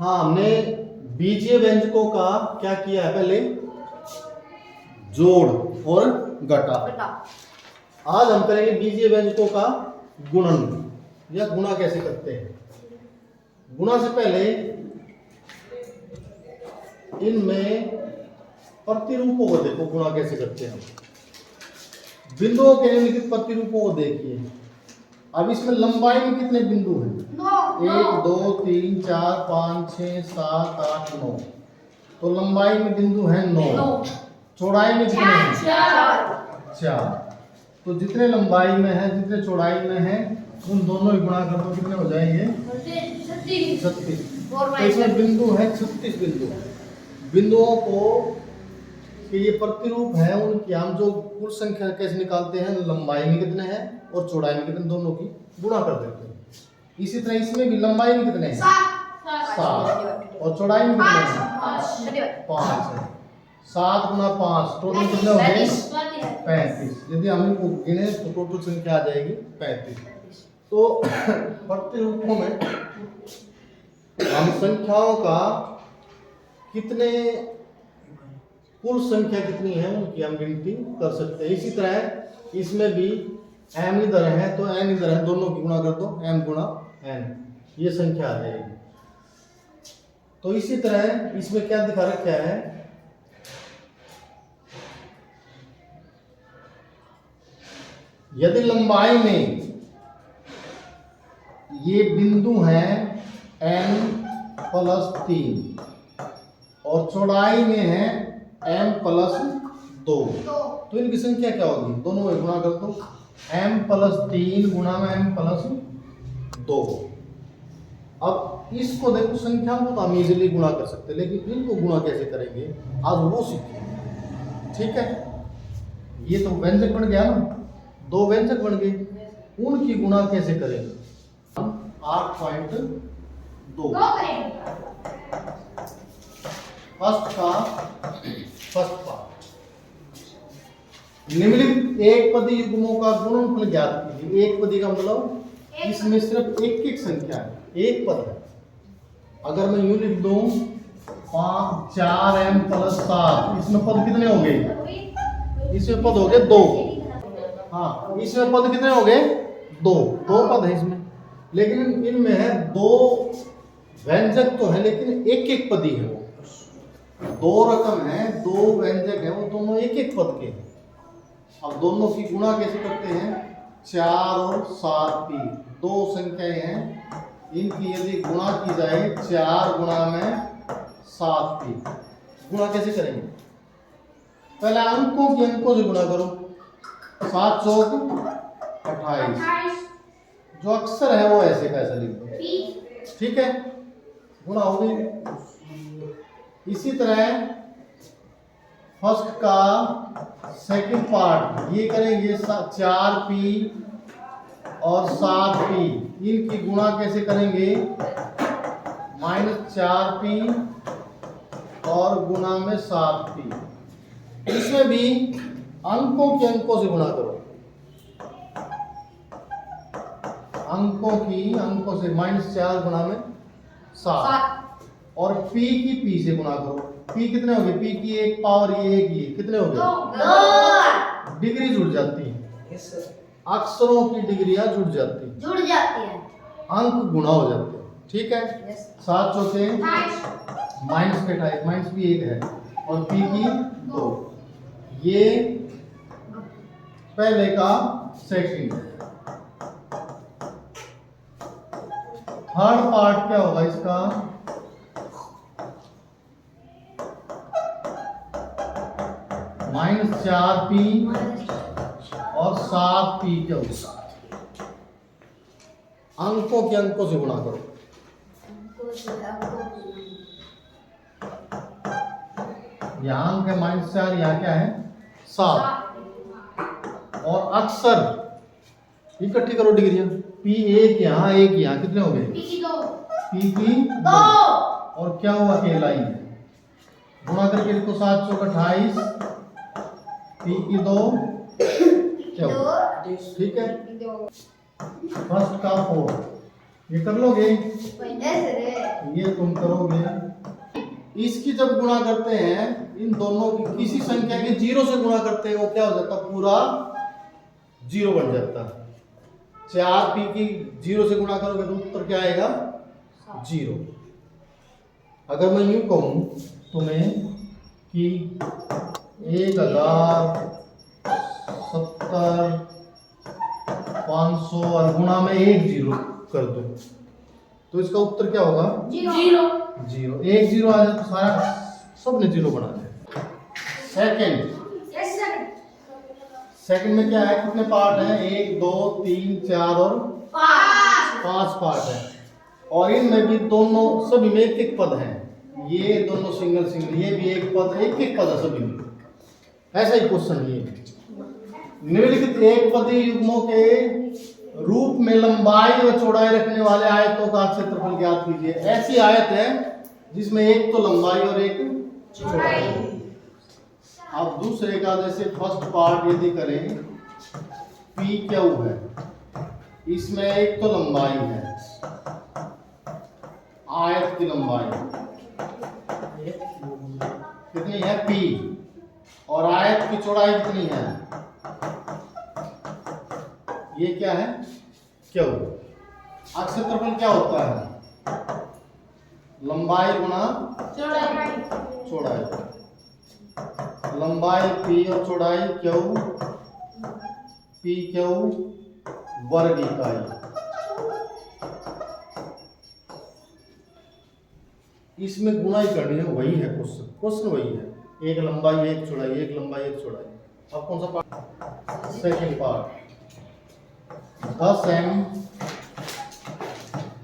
हाँ, हमने बीजीय व्यंजकों का क्या किया है पहले, जोड़ और घटा। आज हम करेंगे बीजीय व्यंजकों का गुणन या गुणा कैसे करते हैं। गुणा से पहले इनमें प्रतिरूपों को देखो, गुणा कैसे करते हैं। बिंदुओं के निम्नलिखित प्रतिरूपों को देखिए। अब इसमें लंबाई में कितने बिंदु हैं? 1 2 3 4 5 6 7 8 9। तो लंबाई में बिंदु है 9। चौड़ाई में कितने हैं? 4। तो जितने लंबाई में है, जितने चौड़ाई में है, उन दोनों ही गुणा कर दो, कितने हो जाएंगे? 36। तो इसमें बिंदु है 36 बिंदु। बिंदुओं को कि ये प्रतिरूप है, उनकी हम जो कुल संख्या कैसे निकालते हैं, लंबाई में कितने हैं और चौड़ाई में कितने, दोनों की गुणा कर देते हैं। इसी तरह इसमें भी लंबाई में कितने हैं? 7 और चौड़ाई में कितने हैं? 5 है। 7 गुना 5 टोटल कितने हो गए? 35। यदि हम इनको गिने तो टोटल संख्या आ जाएगी 35। तो प्रतिरूपों में हम संख्याओं का कितने, कुल संख्या कितनी है उनकी हम गिनती कर सकते हैं। इसी तरह इसमें भी m इधर है तो n इधर है, दोनों की गुणा कर दो, m गुणा n, ये संख्या आ जाएगी। तो इसी तरह इसमें क्या दिखा रखा है, यदि लंबाई में ये बिंदु हैं n+3 और चौड़ाई में है m+2, तो इनकी संख्या क्या होगी? दोनों में गुणा कर दो, m+3 गुणा में m+2। अब इसको देखो, संख्या को तो हम इजीली गुणा कर सकते हैं, लेकिन इनको गुणा कैसे करेंगे आज वो सीखेंगे। ठीक है, ये तो व्यंजक बन गया ना, 2 व्यंजक बन गए, उनकी गुणा कैसे करेंगे? 8.2 फर्स्ट पार्ट। निम्नलिखित एक पदी युग्मों का गुणनफल ज्ञात कीजिए। एक पदी का मतलब इसमें सिर्फ एक संख्या है, एक पद है। अगर मैं यूं लिख दूं 4m+7, इसमें पद कितने हो गए? इसमें पद हो गए 2। हाँ, इसमें पद कितने हो गए? 2 पद है इसमें, लेकिन इनमें है 2 व्यंजक तो है, लेकिन एक पदी है। वो 2 रकम है, 2 व्यंजक है, वो दोनों एक पद के हैं। अब दोनों की गुणा कैसे करते हैं? 4 और 7 की 2 संख्याएं हैं, इनकी यदि गुणा की जाए 4 गुणा में 7 की, गुणा कैसे करेंगे? पहले अंकों की अंकों से गुणा करो। 7 चौक 28, जो अक्सर है वो ऐसे का ऐसा लिख दो। ठीक है, गुणा हो गई। इसी तरह फर्स्ट का सेकंड पार्ट ये करेंगे, 4p और 7p, इनकी गुणा कैसे करेंगे? -4p और गुणा में 7p। इसमें भी अंकों के अंकों से गुणा करो, अंकों से -4 गुणा में 7 और p की p से गुणा करो। p कितने हो गए? p की 1 पावर ये 1 ये कितने हो गए? डिग्री जुड़ जाती है, अक्षरों की डिग्रियां जुड़ जाती है, अंक गुणा हो जाते हैं। ठीक है, 7 चौके -28, माइनस भी 1 है और p की 2। ये पहले का सेकंड। थर्ड पार्ट क्या होगा इसका? -4p और 7p के होगा। अंकों के अंकों से गुणा करो। यहाँ अंक है -4, यहाँ क्या है? 7। और अक्सर इकट्ठी करो डिग्रियां, p 1 यहाँ 1 यहाँ, कितने हो गए? p की 2 और क्या हुआ? li है। गुणा करके इसको 7 चौक 28, p की 2 क्या हुआ? ठीक है, फर्स्ट का 4, ये कर लोगे? सर ये तुम करोगे। इसकी जब गुणा करते हैं, इन दोनों की किसी संख्या के 0 से गुणा करते हैं, वो क्या हो जाता? पूरा 0 बन जाता। 4p की 0 से गुणा करोगे तो उत्तर क्या आएगा? 0। अगर मैं यूं कहूं तुम्हें कि 1070 और गुणा में 1 0 कर दो, तो इसका उत्तर क्या होगा? 0। 0। 1 0 आ जाए तो सारा सबने 0 बना दिया। सेकंड सेकंड में क्या है? कितने पार्ट हैं? 1 2 3 4 और 5 पार्ट है। और इनमें भी दोनों सभी में एक एक पद हैं। ये दोनों सिंगल सिंगल, ये भी एक पद, एक एक पद है सभी में। ऐसा ही क्वेश्चन ये निम्नलिखित एक पदी युग्मों के रूप में लंबाई व चौड़ाई रखने वाले आयतों का क्षेत्रफल ज्ञात कीजिए। ऐसी आयत है जिसमें एक तो लंबाई और एक चौड़ाई। अब दूसरे का जैसे फर्स्ट पार्ट यदि करें, पी क्यू है, इसमें एक तो लंबाई है, आयत की लंबाई कितनी है? पी। और आयत की चौड़ाई कितनी है? ये क्या है? क्यू। क्षेत्रफल क्या होता है? लंबाई गुणा चौड़ाई। लंबाई पी और चौड़ाई क्यू, पी क्यू वर्ग इकाई। इसमें गुणा ही करनी है, वही है क्वेश्चन वही है। एक लंबाई एक चौड़ाई, एक लंबाई एक चौड़ाई। अब कौन सा part? Second part. 10m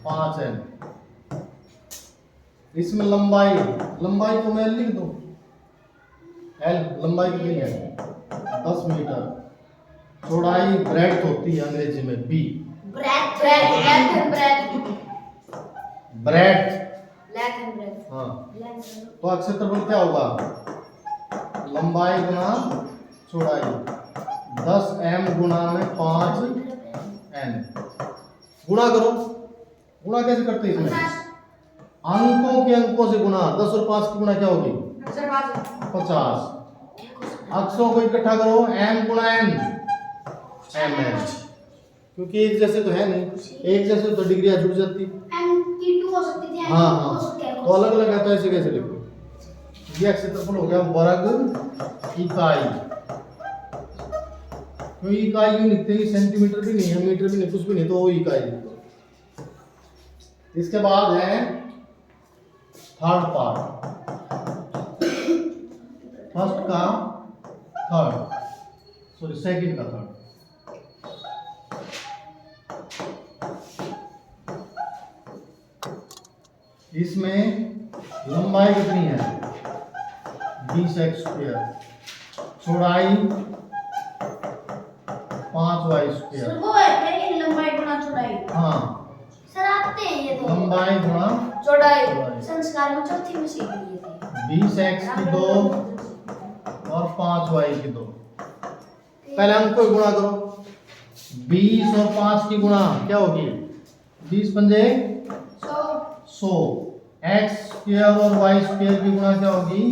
5m। इसमें लंबाई को मैं लिख दूं, L लंबाई कितनी है? 10 मीटर। चौड़ाई ब्रेड्थ होती है अंग्रेजी में B। ब्रेड्थ। हाँ, तो क्षेत्रफल क्या होगा? लंबाई गुना चौड़ाई 10m गुना में 5n। गुणा करो। गुणा कैसे करते हैं इसमें? अंकों के अंकों से गुणा। 10 और 5 की गुणा क्या होगी? 50। अक्षरों को इकट्ठा करो, m गुणा n, mn। क्योंकि एक जैसे तो है नहीं, एक जैसे तो डिग्रियां जुड़ जाती। हाँ हाँ, तो अलग अलग है, तो ऐसे कैसे लिखो? ये क्षेत्रफल हो गया वर्ग इकाई। तो इकाई यूं लिखते हैं, सेंटीमीटर भी नहीं है, मीटर भी नहीं, कुछ भी नहीं, तो वो इकाई लिखो। इसके बाद है थर्ड पार्ट, फर्स्ट का थर्ड, सॉरी सेकंड का थर्ड। इसमें लंबाई कितनी है? 20x²। चौड़ाई 5y²। लंबाई गुना चौड़ाई। हाँ सर आते हैं ये तो। लंबाई गुणा चौड़ाई संस्कार में चौथी में सीख लिए थे। 20x की 2 और 5y की 2। पहले अंक को गुणा करो। 20 और 5 की गुणा क्या होगी? 20 पंजे 100। x² और y² की गुणा क्या होगी?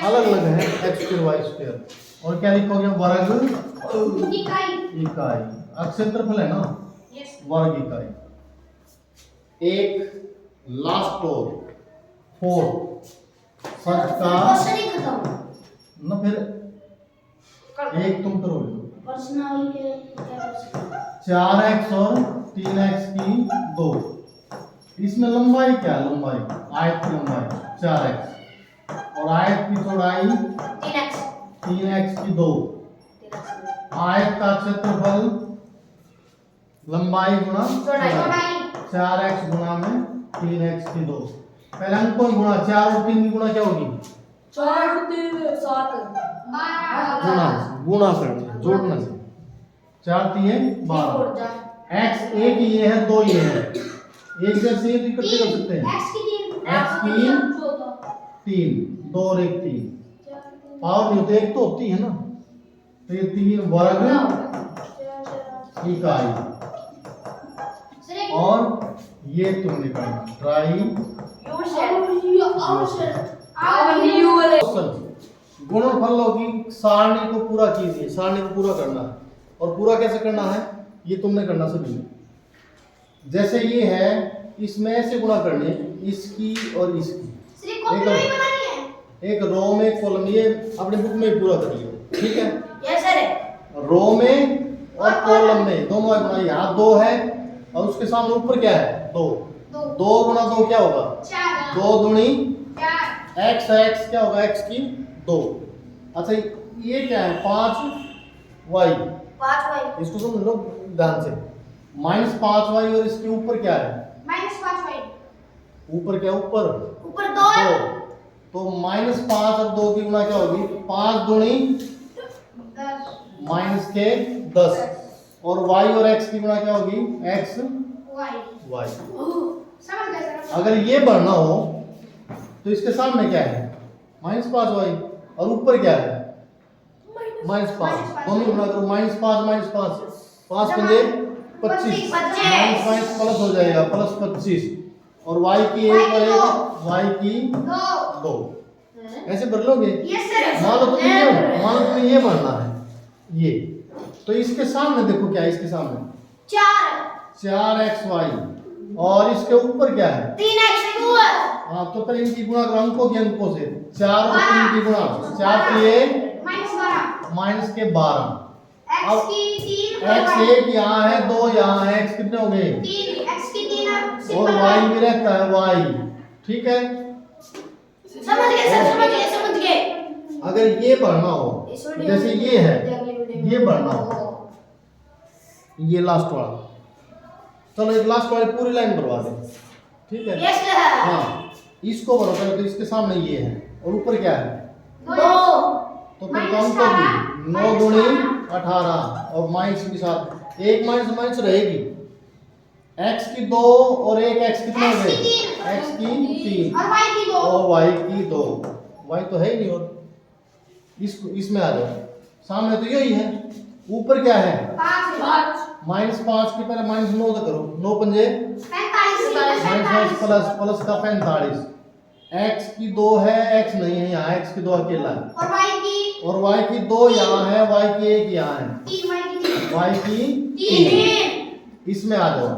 अलग अलग है, x² y²। और क्या लिखोगे? वर्ग इकाई। क्षेत्रफल है ना, वर्ग इकाई। एक लास्ट और फोर्थ फर्स्ट का ना, फिर एक तुम करोगे। 4x और 3x की 2। इसमें लंबाई क्या है? लंबाई आयत की लंबाई 4x और आयत की चौड़ाई 3x की 2। आयत का क्षेत्रफल लंबाई गुणा चौड़ाई 4x गुणा में 3x की 2। पहले अंक को गुणा, 4 और 3 की गुणा क्या होगी? 4 3 7 गुणा करना, जोड़ना से। 4 3 12। x एक ये है, 2 ये है, एक जैसे ये इकट्ठे कर सकते हैं। x की 3, 2 और 1 3। पावर नहीं होती, एक तो होती है ना, तो ये 3 वर्ग इकाई। और ये तुमने करना ट्राई गुणनफलों की सारणी को पूरा कीजिए, सारणी को पूरा करना है। और पूरा कैसे करना है ये तुमने करना सभी ने। जैसे ये है इसमें ऐसे गुणा करने इसकी और इसकी, एक रो में एक कॉलम, ये अपने बुक में ही पूरा करिए, ठीक है। Yes sir. रो में और कॉलम में दोनों है गुणा, यहाँ 2 है और उसके सामने ऊपर क्या है 2, 2 गुणा 2 क्या होगा 2 दूनी x, x क्या होगा x की 2। अच्छा ये क्या है 5y, 5y इसको समझ लो ध्यान से। -5y और इसके ऊपर क्या है -5y ऊपर क्या ऊपर ऊपर 2 है तो -5 और 2 की गुणा क्या होगी 5 दूनी 10 और y और x की गुणा क्या होगी x y। समझ गए सर। अगर ये बढ़ना हो तो इसके सामने क्या है -5y और ऊपर क्या है -5, दोनों गुणा करो -5 5 पंजे 25 -5 प्लस हो जाएगा +25 और y की 1 और 1 y की 2 ऐसे भर लोगे। Yes sir. मान लो तुम्हें ये भरना है ये, तो इसके सामने देखो क्या है इसके सामने 4xy और इसके ऊपर क्या है 3x2। हाँ तो पहले इनकी गुणा करो अंकों के अंकों से 4 और 3 की गुणा 4 की माइनस के 12 x की 3 x 1 यहाँ है 2 यहाँ है x कितने हो गए 3 x की 3 और y भी रहता है y, ठीक है। समझ गए सर, समझ गए। अगर ये बढ़ना हो जैसे ये है ये बढ़ना हो ये लास्ट वाला, चलो एक लास्ट वाली पूरी लाइन भरवा दे, ठीक है। Yes sir. हाँ इसको भरो पहले, तो इसके सामने ये है और ऊपर क्या है 2 तो फिर कौन को भी 9 दूनी 18 और माइनस के साथ एक माइनस रहेगी x की 2 और एक x कितने हो गए x की 3 और y की 2 और y की 2, y तो है ही नहीं। और इसमें आ जाओ सामने तो यही है, ऊपर क्या है 5 -5 के पहले -9 तो करो 9 पंजे 45 प्लस का 45, x की 2 है x नहीं है यहाँ x की 2 अकेला है और y की 2 यहाँ है y की 1 यहाँ है 3 y की 3 इसमें आ जाओ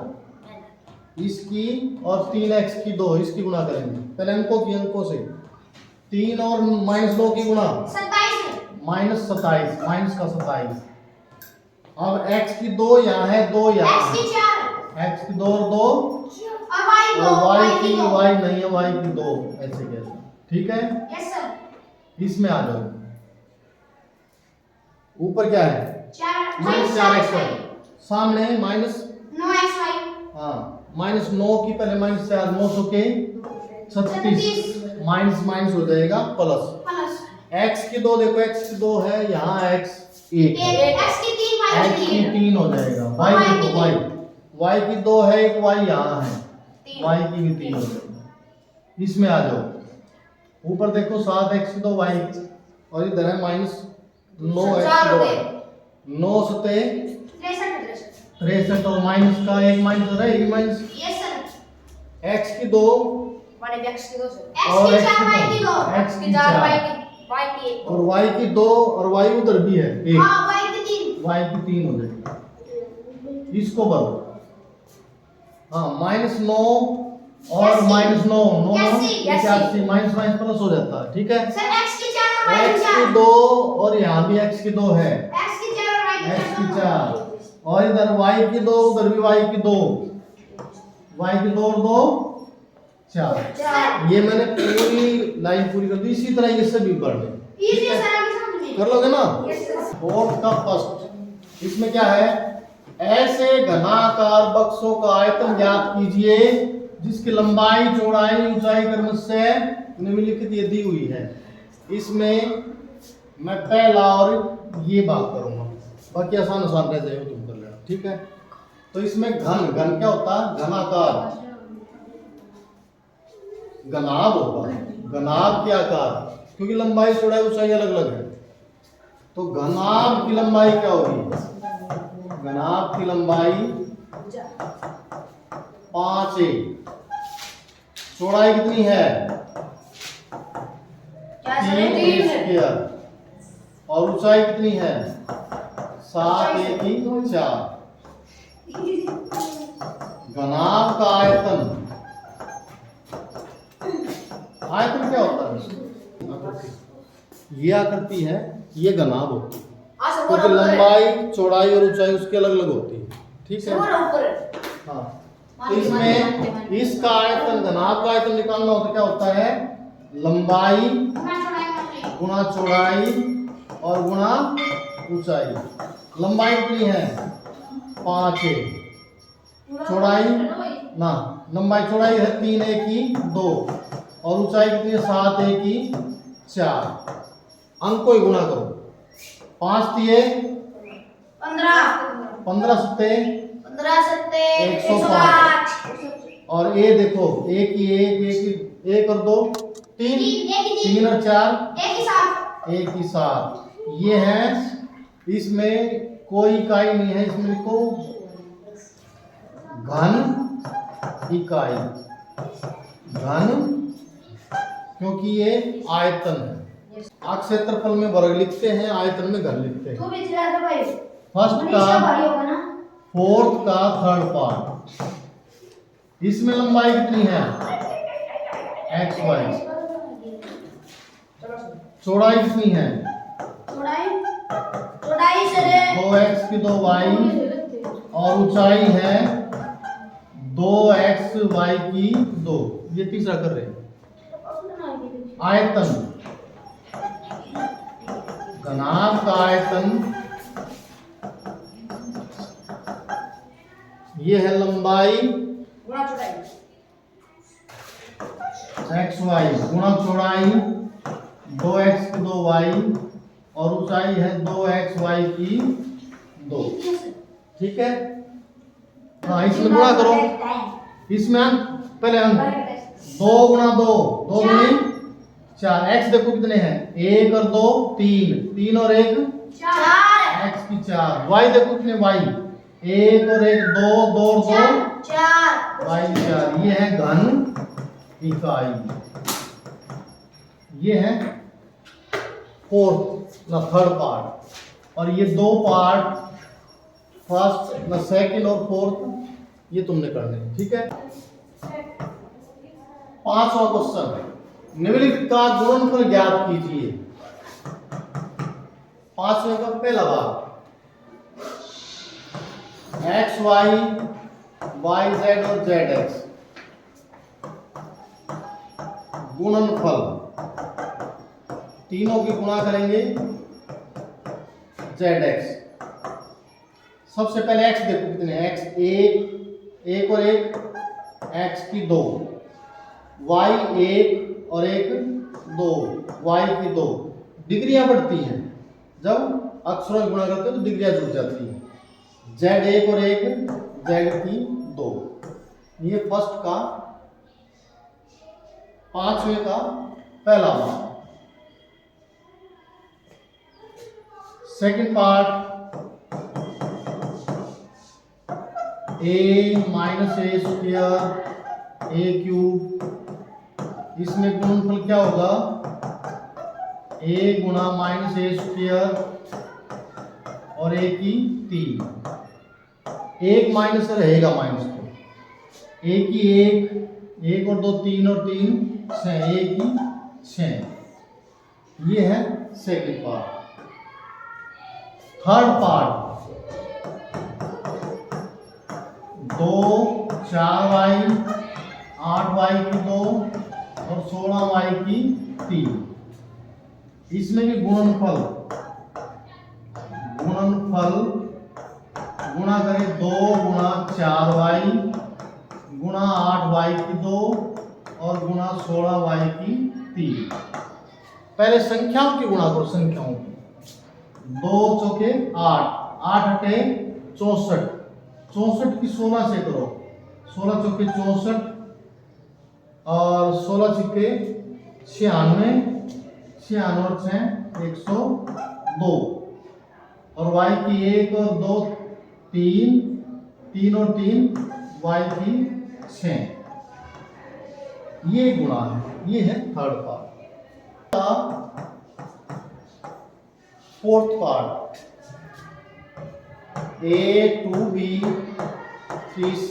इसकी और 3x की 2 इसकी गुणा करेंगे पहले अंकों से 3 और -2 की गुणा -27 माइनस का 27। अब x की 2 यहाँ है 2 यहाँ x की 2 और 2 और y की y नहीं है y की 2 ऐसे कैसे, ठीक है। Yes sir. इसमें आ जाओ ऊपर क्या है -4xy सामने -9xy हाँ -9 की पहले -4 900 के 36 माइनस हो जाएगा प्लस x की 2 देखो x की 2 है यहाँ x 1 है x की 3 x की 3 हो जाएगा y देखो y की 2 है एक y यहाँ है y की भी 3 हो जाएगा। इसमें आ जाओ ऊपर देखो 7x की 2 y और इधर है -9x 2 9 सते 63 और माइनस का एक माइनस रहेगी माइनस यस सर। x की 2 माने x की 2 और x की 4 x की 4 y की 1 और y की 2 और y उधर भी है एक हां y की 3 y की 3 हो जाएगी। इसको भरो हाँ -9 और -9 81 माइनस प्लस हो जाता है, ठीक है। सर x की 4 और y x की 2 और यहाँ भी x की 2 है x की 4 और y x की 4 और इधर y की 2 उधर भी y की 2 और 2 4 ये मैंने पूरी लाइन पूरी कर दी। इसी तरह ये सभी पढ़ लें, इजी है सर, अभी समझ में कर लोगे ना। Yes sir. फोर्थ का फर्स्ट इसमें क्या है ऐसे घनाकार बक्सों का आयतन ज्ञात कीजिए जिसकी लंबाई चौड़ाई ऊंचाई क्रमशः निम्नलिखित ये दी हुई है। इसमें मैं पहला और ये बात करूंगा, बाकी आसान रह जाएगा तुम कर लेना, ठीक है। तो इसमें घन क्या होता है घनाकार, घनाभ होगा घनाभ के आकार, क्योंकि लंबाई चौड़ाई ऊंचाई अलग अलग है। तो घनाभ की लंबाई क्या होगी घनाभ की लंबाई 5a। चौड़ाई कितनी है? क्या सर? 3a square. और ऊंचाई कितनी है? 7a की 4। घनाभ का आयतन, आयतन क्या होता है? ये आकृति है, ये घनाभ होती है क्योंकि लंबाई, चौड़ाई और ऊंचाई उसकी अलग अलग होती है। ठीक है, हाँ। तो इसमें इसका आयतन, घनाभ का आयतन निकालना होता क्या होता है? लंबाई गुणा चौड़ाई और गुणा ऊंचाई। लंबाई कितनी है? 5a। चौड़ाई ना, लंबाई चौड़ाई है 3a की 2 और ऊंचाई कितनी है? 7a की 4। अंक को ही गुणा करो। 5 तिये 15, 15 सत्ते 105 और a देखो, एक की एक और 2 3, 3 और 4 1 की 7। ये है, इसमें कोई इकाई नहीं है, इसमें लिखो घन इकाई। घन, क्योंकि ये आयतन है। आप क्षेत्रफल में वर्ग लिखते हैं, आयतन में घन लिखते हैं। फर्स्ट का फोर्थ का थर्ड पार्ट। इसमें लंबाई कितनी है? xy। चौड़ाई कितनी है? 2x की 2y और ऊंचाई है 2xy की 2। ये तीसरा कर रहे हैं। आयतन, घनाभ का आयतन, ये है लंबाई xy गुणा चौड़ाई 2x की 2y और ऊंचाई है 2xy की 2। ठीक है, हाँ। इसमें गुणा करो। इसमें पहले अंक 2 गुणा 2, 2 गुणी 4। x देखो कितने हैं? 1 और 2 3, 3 और 1 x की 4। y देखो कितने? y 1 और 1 2, 2 और 2 y की 4। ये है घन इकाई। ये है फोर्थ ना थर्ड पार्ट। और ये 2 पार्ट, फर्स्ट ना सेकंड और फोर्थ, ये तुमने करने हैं। ठीक है, 5वां क्वेश्चन, निम्नलिखित का गुणनफल ज्ञात कीजिए। 5वें का पहला भाग, xy, yz और zx गुणनफल, तीनों की गुणा करेंगे zx। सबसे पहले x देखो कितने? x 1 और 1 x की 2, y 1 और 1 2 y की 2। डिग्रियां बढ़ती हैं, जब अक्षरों की गुणा करते हैं तो डिग्रियां जुड़ जाती हैं। z 1 और 1 z की 2। ये फर्स्ट का, 5वें का पहला भाग। Second part, a minus a square a cube. इसमें गुणनफल क्या होगा? a गुणा माइनस a स्क्वायर और a की 3। एक माइनस रहेगा, माइनस को a की 1 और 2 3 और 3 6, a की 6। ये है second part. Third part, 2 4y 8y की 2 और 16y की 3। इसमें भी गुणनफल गुणा करें 2 गुणा 4y गुणा 8y की 2 और गुणा 16y की 3। पहले संख्याओं की गुणा करो, संख्याओं की। 2 चौके 8, 8 हटे 64, 64 की 16 से करो। 16 चौके 64 और 16 छक्के 96, 96 और 6 102। और y की 1 और 2 3, 3 और 3 y की 6, ये गुणा है, ये है third part. Fourth part A 2B 3C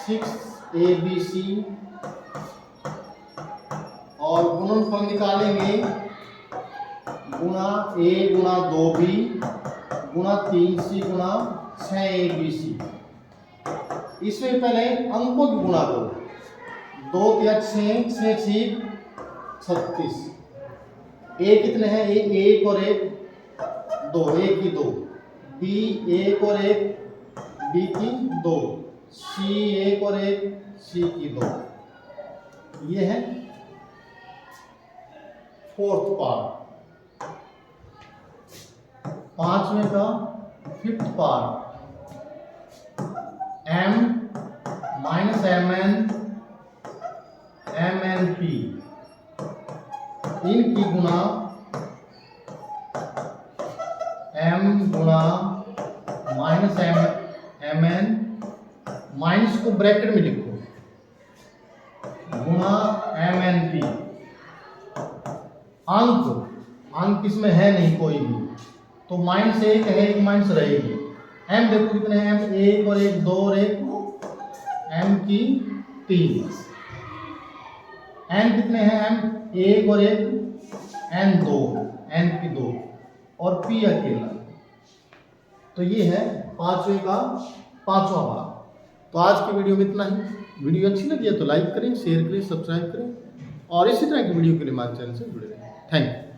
6ABC और गुणनफल निकालेंगे गुणा A गुणा 2B गुणा 3C गुणा 6ABC। इसमें पहले अंकों की गुणा करो, 2 या 6, 6 6 36। ए कितने हैं? ए 1 और 1 2, 1 की 2। बी 1 और 1 बी की 2। सी 1 और 1 सी की 2। ये है फोर्थ पार्ट। पांचवें का fifth part m minus mn mnp, इनकी गुणा m गुणा माइनस mn, माइनस को ब्रैकेट में लिखो, गुणा mnp। अंक इसमें है नहीं कोई भी, तो माइनस 1 है, एक माइनस रहेगी। m देखो कितने हैं? m 1 और 1 2 और 1 m की 3। n कितने हैं? m 1 और 1 n 2, n की 2 और p अकेला। तो ये है पांचवें का पांचवा भाग। तो आज की वीडियो में इतना ही। वीडियो अच्छी लगी है तो लाइक करें, शेयर करें, सब्सक्राइब करें और इसी तरह की वीडियो के लिए हमारे चैनल से जुड़े रहें। Thank you.